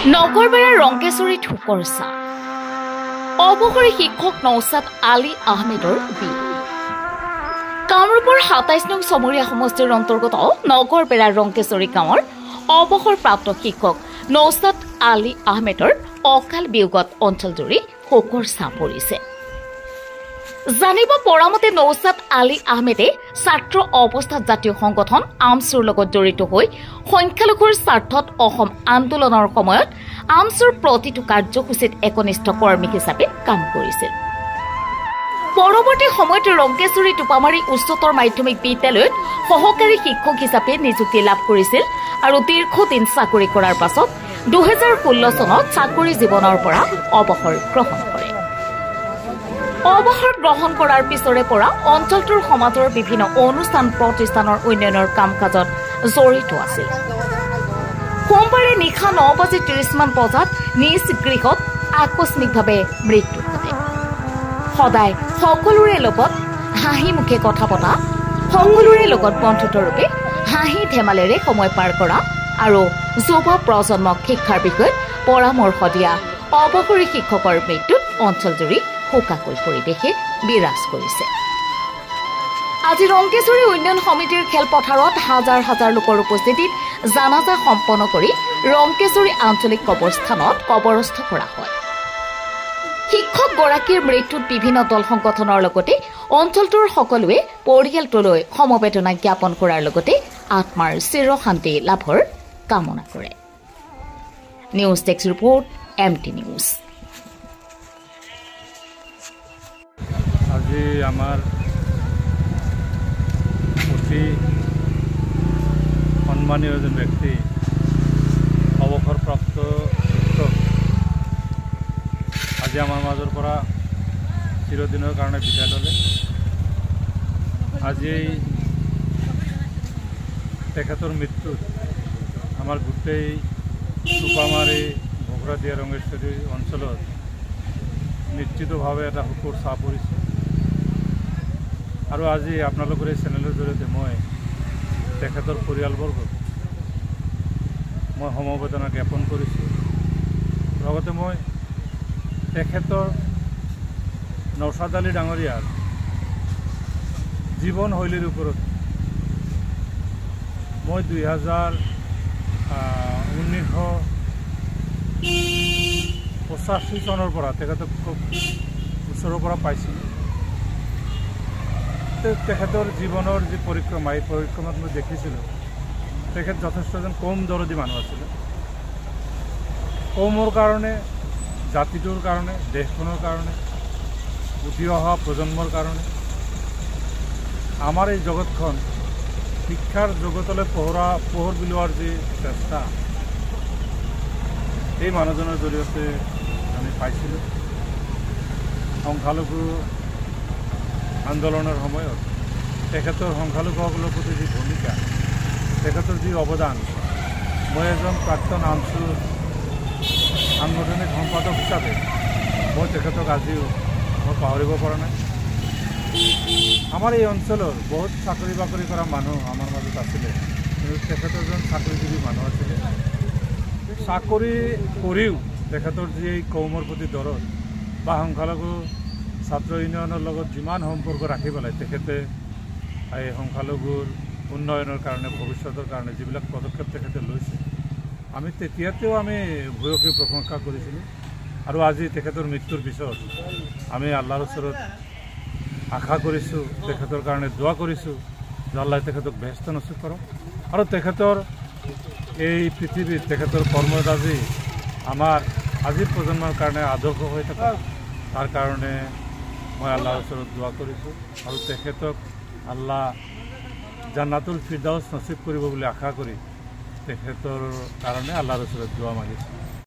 নগৰবেৰাৰ ৰংকেশ্বৰীত শোকৰ ছাঁ। অৱসৰী শিক্ষক নৌছাদ আলী আহমেদৰ বিয়োগ। কামৰূপৰ ২৭ নং চমৰীয়া সমষ্টিৰ অন্তৰ্গত নগৰবেৰাৰ ৰংকেশ্বৰী গাঁৱৰ অৱসৰপ্ৰাপ্ত শিক্ষক নৌছাদ আলী আহমেদৰ অকাল বিয়োগত অঞ্চলজুৰি শোকৰ ছাঁ পৰিছে। জানিব পৰা মতে নৌছাদ আলী আহমেদে ছাত্ৰ অৱস্থাত জাতীয় সংগঠন আমছুৰ লগত জড়িত হৈ সংখ্যালঘুৰ স্বাৰ্থত অসম আন্দোলনৰ সময়ত আমছুৰ প্ৰতিটো কাৰ্যসূচীত একনিষ্ঠ কৰ্মী হিচাপে কাম কৰিছিল। পৰৱৰ্তী সময়ত ৰংকেশ্বৰী টোপামাৰী উচ্চতৰ মাধ্যমিক বিদ্যালয়ত সহকাৰী শিক্ষক হিচাপে নিযুক্তি লাভ কৰিছিল আৰু দীৰ্ঘদিন চাকৰি কৰাৰ পাছত ২০১৬ চনত চাকৰি জীৱনৰ পৰা অৱসৰ গ্ৰহণ কৰে। অৱসৰ গ্ৰহণ কৰাৰ পিছৰে পৰা অঞ্চলটোৰ সমাজৰ বিভিন্ন অনুষ্ঠান প্ৰতিষ্ঠানৰ উন্নয়নৰ কাম কাজত জড়িত আছিল। সোমবাৰে নিশা ৯:৩০ বজাত নিজ গৃহত আকস্মিকভাৱে মৃত্যু ঘটে। সদায় সকলোৰে লগত হাঁহি মুখে কথা পতা, সকলোৰে লগত বন্ধুত্বৰূপে হাঁহি ধেমালিৰে সময় পাৰ কৰা আৰু যুৱ প্ৰজন্মক শিক্ষাৰ বিষয়ত পৰামৰ্শ দিয়া অৱসৰী শিক্ষকৰ মৃত্যুত অঞ্চলজুৰি শোকাকুল পৰিৱেশে বিৰাজ কৰিছে। আজি ৰংকেশ্বৰী উন্নয়ন সমিতিৰ খেলপথাৰত হাজাৰ হাজাৰ লোকৰ উপস্থিতিত জানাজা সম্পন্ন কৰি ৰংকেশ্বৰী আঞ্চলিক কবৰস্থানত কবৰস্থ কৰা হয়। শিক্ষকগৰাকীৰ মৃত্যুত বিভিন্ন দল সংগঠনৰ লগতে অঞ্চলটোৰ সকলোৱে পৰিয়ালটোলৈ সমবেদনা জ্ঞাপন কৰাৰ লগতে আত্মাৰ চিৰশান্তি লাভৰ কামনা কৰে। News desk report MT news. আজি আমাৰ অতি সন্মানীয় এজন ব্যক্তি অৱসৰপ্ৰাপ্ত শিক্ষক আজি আমাৰ মাজৰ পৰা চিৰদিনৰ কাৰণে বিদায় ল'লে। আজি তেখেতৰ মৃত্যুত আমাৰ গোটেই টোপামাৰী ভোগৰাদিয়া ৰঙেশ্বৰী অঞ্চলত নিশ্চিতভাৱে এটা শোকৰ ছাঁ পৰিছে। আৰু আজি আপোনালোকৰ এই চেনেলৰ জৰিয়তে মই তেখেতৰ পৰিয়ালবৰ্গক মই সমবেদনা জ্ঞাপন কৰিছোঁ। লগতে মই তেখেতৰ নৌছাদ আলী ডাঙৰীয়াৰ জীৱনশৈলীৰ ওপৰত মই 1985 চনৰ পৰা তেখেতক খুব ওচৰৰ পৰা পাইছিলোঁ। তেখেতৰ জীৱনৰ যি পৰিক্ৰমা, এই পৰিক্ৰমাত মই দেখিছিলোঁ তেখেত যথেষ্ট এজন কম দৰদী মানুহ আছিলে। কমৰ কাৰণে, জাতিটোৰ কাৰণে, দেশখনৰ কাৰণে, উঠি অহা প্ৰজন্মৰ কাৰণে, আমাৰ এই জগতখন শিক্ষাৰ জগতলৈ পোহৰ বিলোৱাৰ যি চেষ্টা, এই মানুহজনৰ জৰিয়তে আমি পাইছিলোঁ। সংখ্যালঘু আন্দোলনৰ সময়ত তেখেতৰ সংখ্যালঘুসকলৰ প্ৰতি যি ভূমিকা, তেখেতৰ যি অৱদান, মই এজন প্ৰাক্তন আমছুৰ সাংগঠনিক সম্পাদক হিচাপে মই তেখেতক আজিও মই পাহৰিব পৰা নাই। আমাৰ এই অঞ্চলৰ বহুত চাকৰি বাকৰি কৰা মানুহ আমাৰ মাজত আছিলে, কিন্তু তেখেত এজন চাকৰিজীৱী মানুহ আছিলে। চাকৰি কৰিও তেখেতৰ যি এই কৌমৰ প্ৰতি দৰদ বা সংখ্যালঘু ছাত্ৰ ইউনিয়নৰ লগত যিমান সম্পৰ্ক ৰাখি পেলাই তেখেতে এই সংখ্যালঘুৰ উন্নয়নৰ কাৰণে, ভৱিষ্যতৰ কাৰণে যিবিলাক পদক্ষেপ তেখেতে লৈছে, আমি তেতিয়াতেও আমি ভূয়সী প্ৰশংসা কৰিছিলোঁ। আৰু আজি তেখেতৰ মৃত্যুৰ পিছত আমি আল্লাহৰ ওচৰত আশা কৰিছোঁ, তেখেতৰ কাৰণে দোৱা কৰিছোঁ যে আল্লাহ তেখেতক বেহেস্ত নচিব কৰক আৰু তেখেতৰ এই পৃথিৱীত তেখেতৰ কৰ্মৰাজি আমাৰ আজিৰ প্ৰজন্মৰ কাৰণে আদৰ্শ হৈ থকা, তাৰ কাৰণে মই আল্লাহৰ ওচৰত দোৱা কৰিছোঁ আৰু তেখেতক আল্লাহ জান্নাতুল ফিৰদাউছ নচিব কৰিব বুলি আশা কৰি তেখেতৰ কাৰণে আল্লাহৰ ওচৰত দোৱা মাগিছোঁ।